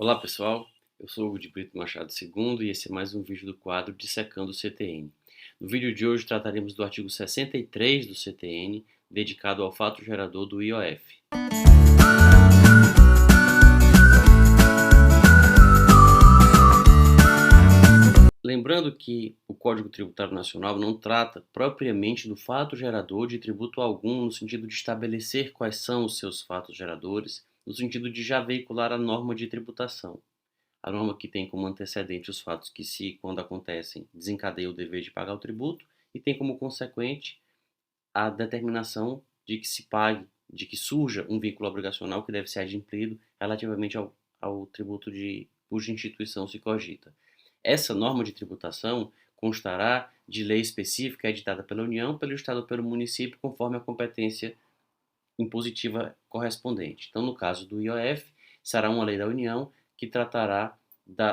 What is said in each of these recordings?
Olá pessoal, eu sou Hugo de Brito Machado II e esse é mais um vídeo do quadro Dissecando o CTN. No vídeo de hoje trataremos do artigo 63 do CTN, dedicado ao fato gerador do IOF. Lembrando que o Código Tributário Nacional não trata propriamente do fato gerador de tributo algum, no sentido de estabelecer quais são os seus fatos geradores, no sentido de já veicular a norma de tributação. A norma que tem como antecedente os fatos que, quando acontecem, desencadeiam o dever de pagar o tributo e tem como consequente a determinação de que se pague, de que surja um vínculo obrigacional que deve ser adimplido relativamente ao tributo de cuja instituição se cogita. Essa norma de tributação constará de lei específica editada pela União, pelo Estado ou pelo município, conforme a competência impositiva correspondente. Então, no caso do IOF, será uma lei da União que tratará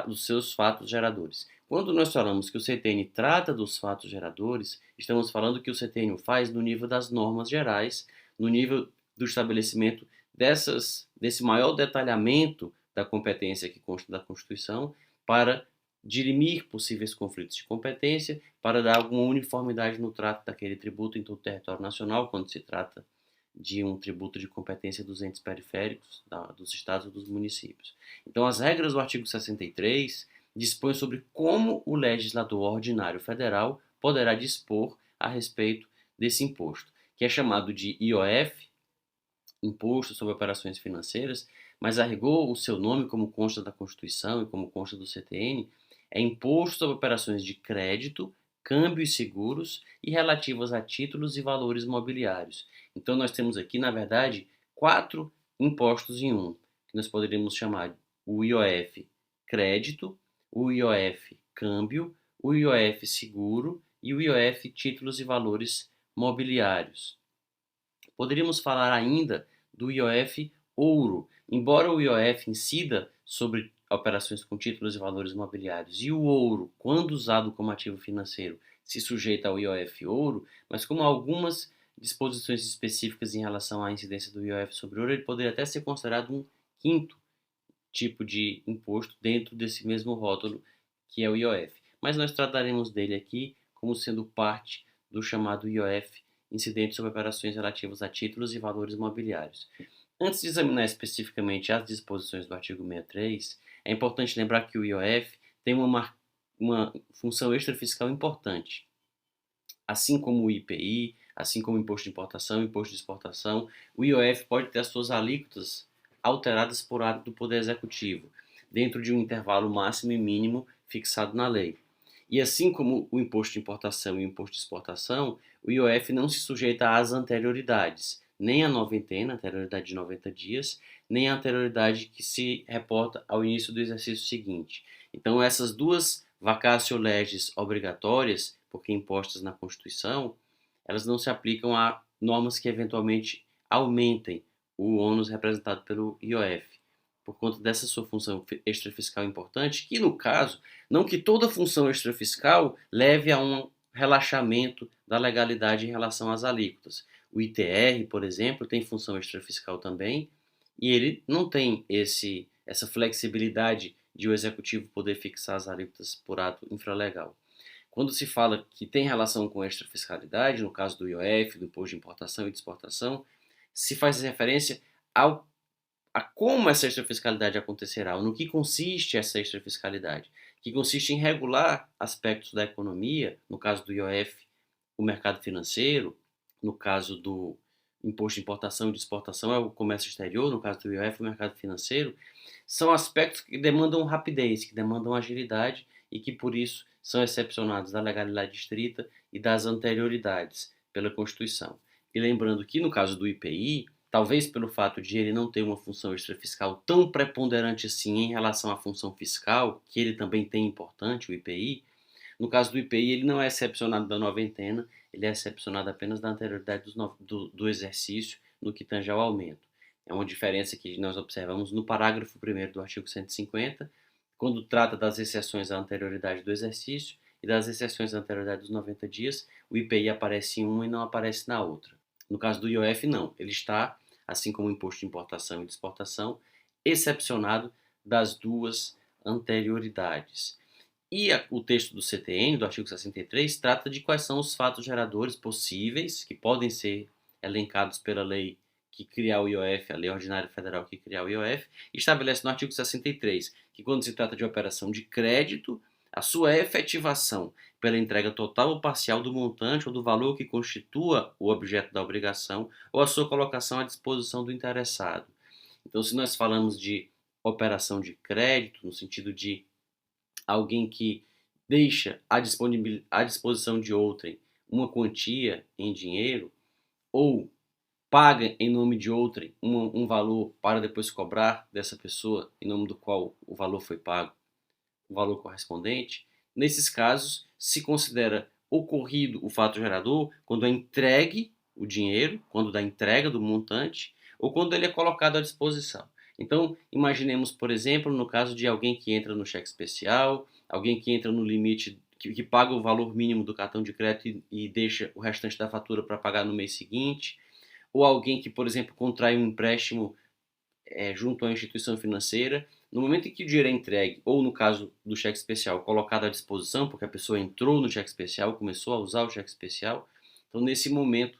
dos seus fatos geradores. Quando nós falamos que o CTN trata dos fatos geradores, estamos falando que o CTN o faz no nível das normas gerais, no nível do estabelecimento desse maior detalhamento da competência que consta da Constituição, para dirimir possíveis conflitos de competência, para dar alguma uniformidade no trato daquele tributo em todo o território nacional, quando se trata de um tributo de competência dos entes periféricos, dos estados ou dos municípios. Então, as regras do artigo 63 dispõem sobre como o legislador ordinário federal poderá dispor a respeito desse imposto, que é chamado de IOF, Imposto sobre Operações Financeiras, mas a rigor o seu nome, como consta da Constituição e como consta do CTN, é Imposto sobre Operações de Crédito, Câmbio e Seguros e relativas a títulos e valores mobiliários. Então nós temos aqui, na verdade, 4 impostos em um, que nós poderíamos chamar o IOF Crédito, o IOF Câmbio, o IOF Seguro e o IOF Títulos e Valores Mobiliários. Poderíamos falar ainda do IOF Ouro. Embora o IOF incida sobre operações com títulos e valores mobiliários e o ouro, quando usado como ativo financeiro, se sujeita ao IOF Ouro, mas como algumas disposições específicas em relação à incidência do IOF sobre ouro, ele poderia até ser considerado um quinto tipo de imposto dentro desse mesmo rótulo que é o IOF. Mas nós trataremos dele aqui como sendo parte do chamado IOF incidente sobre operações relativas a títulos e valores mobiliários. Antes de examinar especificamente as disposições do artigo 63, é importante lembrar que o IOF tem uma função extrafiscal importante. Assim como o IPI, assim como o imposto de importação, imposto de exportação, o IOF pode ter as suas alíquotas alteradas por ato do Poder Executivo, dentro de um intervalo máximo e mínimo fixado na lei. E assim como o imposto de importação e o imposto de exportação, o IOF não se sujeita às anterioridades, nem a noventena, anterioridade de 90 dias, nem a anterioridade que se reporta ao início do exercício seguinte. Então essas duas vacatio legis obrigatórias, porque impostas na Constituição, elas não se aplicam a normas que eventualmente aumentem o ônus representado pelo IOF, por conta dessa sua função extrafiscal importante, que no caso, não que toda função extrafiscal leve a um relaxamento da legalidade em relação às alíquotas. O ITR, por exemplo, tem função extrafiscal também, e ele não tem essa flexibilidade de o executivo poder fixar as alíquotas por ato infralegal. Quando se fala que tem relação com extrafiscalidade, no caso do IOF, do imposto de importação e de exportação, se faz referência a como essa extrafiscalidade acontecerá, ou no que consiste essa extrafiscalidade, que consiste em regular aspectos da economia, no caso do IOF, o mercado financeiro, no caso do imposto de importação e de exportação é o comércio exterior, no caso do IOF, o mercado financeiro, são aspectos que demandam rapidez, que demandam agilidade e que por isso são excepcionados da legalidade estrita e das anterioridades pela Constituição. E lembrando que no caso do IPI, talvez pelo fato de ele não ter uma função extrafiscal tão preponderante assim em relação à função fiscal, que ele também tem importante, o IPI, no caso do IPI ele não é excepcionado da noventena, ele é excepcionado apenas da anterioridade do exercício no que tange ao aumento. É uma diferença que nós observamos no parágrafo 1º do artigo 150, quando trata das exceções à anterioridade do exercício e das exceções à anterioridade dos 90 dias, o IPI aparece em uma e não aparece na outra. No caso do IOF, não. Ele está, assim como o imposto de importação e de exportação, excepcionado das duas anterioridades. E o texto do CTN, do artigo 63, trata de quais são os fatos geradores possíveis, que podem ser elencados pela lei que cria o IOF, a Lei Ordinária Federal que cria o IOF, e estabelece no artigo 63 que quando se trata de operação de crédito, a sua efetivação pela entrega total ou parcial do montante ou do valor que constitua o objeto da obrigação ou a sua colocação à disposição do interessado. Então, se nós falamos de operação de crédito, no sentido de alguém que deixa à disposição de outrem uma quantia em dinheiro ou paga em nome de outrem um valor para depois cobrar dessa pessoa em nome do qual o valor foi pago, o valor correspondente, nesses casos se considera ocorrido o fato gerador quando é entregue o dinheiro, quando da entrega do montante ou quando ele é colocado à disposição. Então, imaginemos, por exemplo, no caso de alguém que entra no cheque especial, alguém que entra no limite, que paga o valor mínimo do cartão de crédito e deixa o restante da fatura para pagar no mês seguinte, ou alguém que, por exemplo, contrai um empréstimo junto à instituição financeira, no momento em que o dinheiro é entregue, ou no caso do cheque especial, colocado à disposição, porque a pessoa entrou no cheque especial, começou a usar o cheque especial, então nesse momento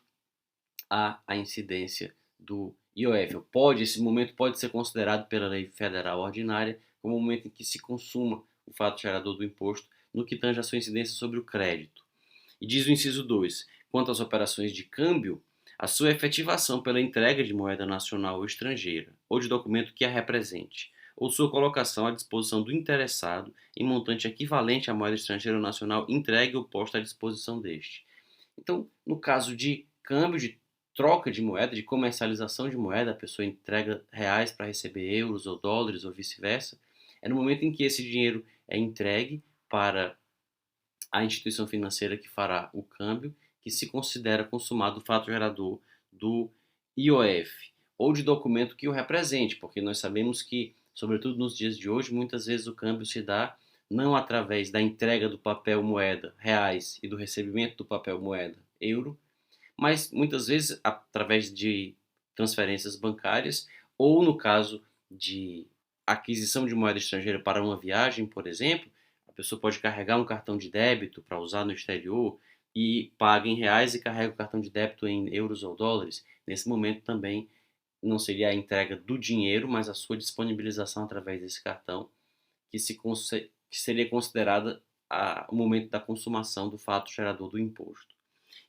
há a incidência do IOF. Esse momento pode ser considerado pela lei federal ordinária como o momento em que se consuma o fato gerador do imposto no que tange a sua incidência sobre o crédito. E diz o inciso 2, quanto às operações de câmbio, a sua efetivação pela entrega de moeda nacional ou estrangeira, ou de documento que a represente, ou sua colocação à disposição do interessado em montante equivalente à moeda estrangeira ou nacional entregue ou posta à disposição deste. Então, no caso de câmbio, de troca de moeda, de comercialização de moeda, a pessoa entrega reais para receber euros ou dólares ou vice-versa, é no momento em que esse dinheiro é entregue para a instituição financeira que fará o câmbio, que se considera consumado o fato gerador do IOF, ou de documento que o represente, porque nós sabemos que, sobretudo nos dias de hoje, muitas vezes o câmbio se dá não através da entrega do papel moeda reais e do recebimento do papel moeda euro, mas muitas vezes através de transferências bancárias ou no caso de aquisição de moeda estrangeira para uma viagem, por exemplo, a pessoa pode carregar um cartão de débito para usar no exterior e paga em reais e carrega o cartão de débito em euros ou dólares. Nesse momento também não seria a entrega do dinheiro, mas a sua disponibilização através desse cartão que seria considerada o momento da consumação do fato gerador do imposto.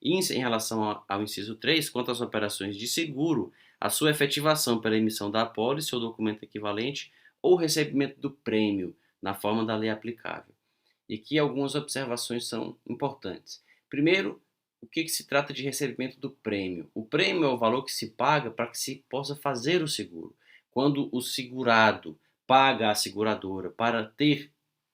E em relação ao inciso 3, quanto às operações de seguro, a sua efetivação pela emissão da apólice ou documento equivalente ou recebimento do prêmio na forma da lei aplicável. E aqui algumas observações são importantes. Primeiro, o que se trata de recebimento do prêmio? O prêmio é o valor que se paga para que se possa fazer o seguro. Quando o segurado paga à seguradora para ter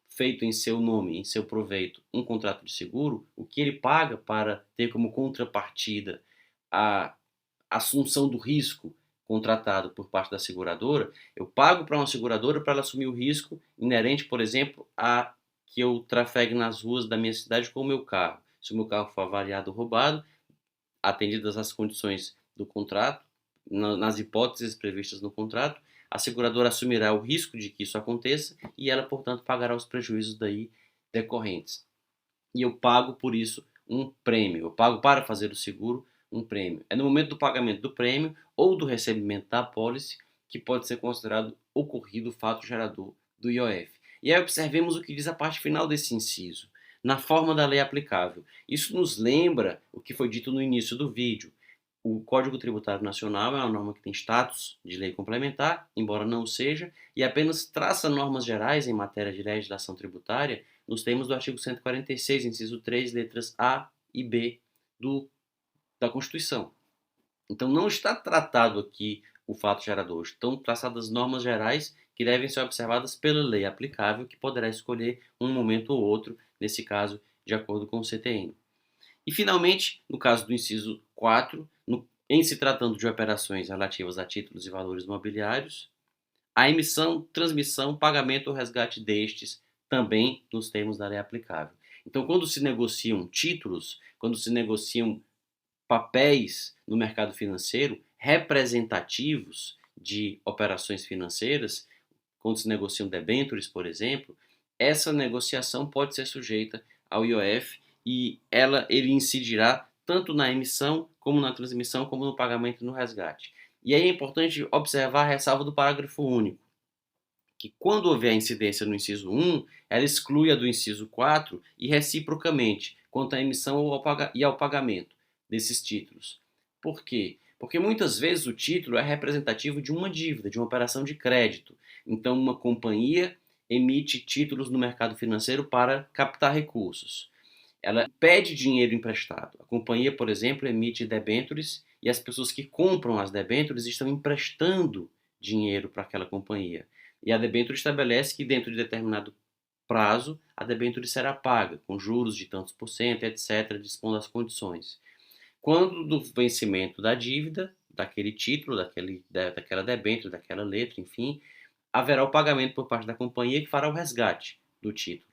feito em seu nome, em seu proveito, um contrato de seguro, o que ele paga para ter como contrapartida a assunção do risco contratado por parte da seguradora, eu pago para uma seguradora para ela assumir o risco inerente, por exemplo, a que eu trafegue nas ruas da minha cidade com o meu carro. Se o meu carro for avariado ou roubado, atendidas as condições do contrato, nas hipóteses previstas no contrato, a seguradora assumirá o risco de que isso aconteça e ela, portanto, pagará os prejuízos daí decorrentes. E eu pago por isso um prêmio. Eu pago para fazer o seguro um prêmio. É no momento do pagamento do prêmio ou do recebimento da apólice que pode ser considerado ocorrido o fato gerador do IOF. E aí observemos o que diz a parte final desse inciso. Na forma da lei aplicável. Isso nos lembra o que foi dito no início do vídeo. O Código Tributário Nacional é uma norma que tem status de lei complementar, embora não seja, e apenas traça normas gerais em matéria de legislação tributária nos termos do artigo 146, inciso 3, letras A e B da Constituição. Então não está tratado aqui o fato gerador, estão traçadas normas gerais que devem ser observadas pela lei aplicável, que poderá escolher um momento ou outro, nesse caso, de acordo com o CTN. E, finalmente, no caso do inciso 4, em se tratando de operações relativas a títulos e valores mobiliários, a emissão, transmissão, pagamento ou resgate destes também nos termos da lei aplicável. Então, quando se negociam títulos, quando se negociam papéis no mercado financeiro representativos de operações financeiras, quando se negociam debêntures, por exemplo, essa negociação pode ser sujeita ao IOF e ele incidirá tanto na emissão, como na transmissão, como no pagamento e no resgate. E aí é importante observar a ressalva do parágrafo único, que quando houver incidência no inciso 1, ela exclui a do inciso 4 e reciprocamente, quanto à emissão e ao pagamento desses títulos. Por quê? Porque muitas vezes o título é representativo de uma dívida, de uma operação de crédito. Então, uma companhia emite títulos no mercado financeiro para captar recursos. Ela pede dinheiro emprestado. A companhia, por exemplo, emite debêntures e as pessoas que compram as debêntures estão emprestando dinheiro para aquela companhia. E a debênture estabelece que dentro de determinado prazo a debênture será paga, com juros de tantos por cento, etc., dispondo as condições. Quando do vencimento da dívida, daquele título, daquela debênture, daquela letra, enfim, haverá o pagamento por parte da companhia que fará o resgate do título.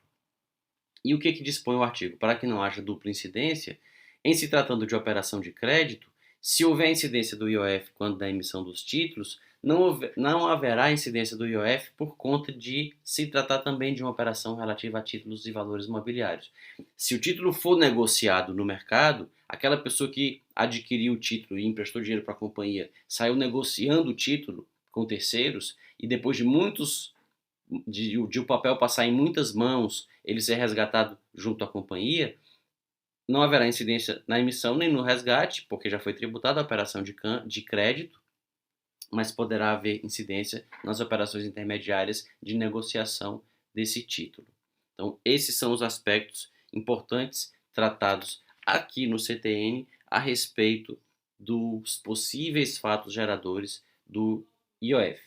E o que dispõe o artigo? Para que não haja dupla incidência, em se tratando de operação de crédito, se houver incidência do IOF quando da emissão dos títulos, não haverá incidência do IOF por conta de se tratar também de uma operação relativa a títulos e valores imobiliários. Se o título for negociado no mercado, aquela pessoa que adquiriu o título e emprestou dinheiro para a companhia saiu negociando o título com terceiros e depois de o papel passar em muitas mãos, ele ser resgatado junto à companhia, não haverá incidência na emissão nem no resgate, porque já foi tributada a operação de crédito, mas poderá haver incidência nas operações intermediárias de negociação desse título. Então, esses são os aspectos importantes tratados aqui no CTN a respeito dos possíveis fatos geradores do IOF.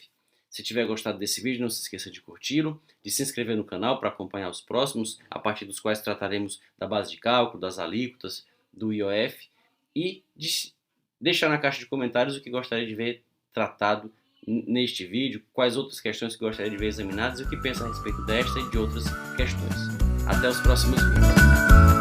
Se tiver gostado desse vídeo, não se esqueça de curti-lo, de se inscrever no canal para acompanhar os próximos, a partir dos quais trataremos da base de cálculo, das alíquotas, do IOF, e de deixar na caixa de comentários o que gostaria de ver tratado neste vídeo, quais outras questões que gostaria de ver examinadas e o que pensa a respeito desta e de outras questões. Até os próximos vídeos.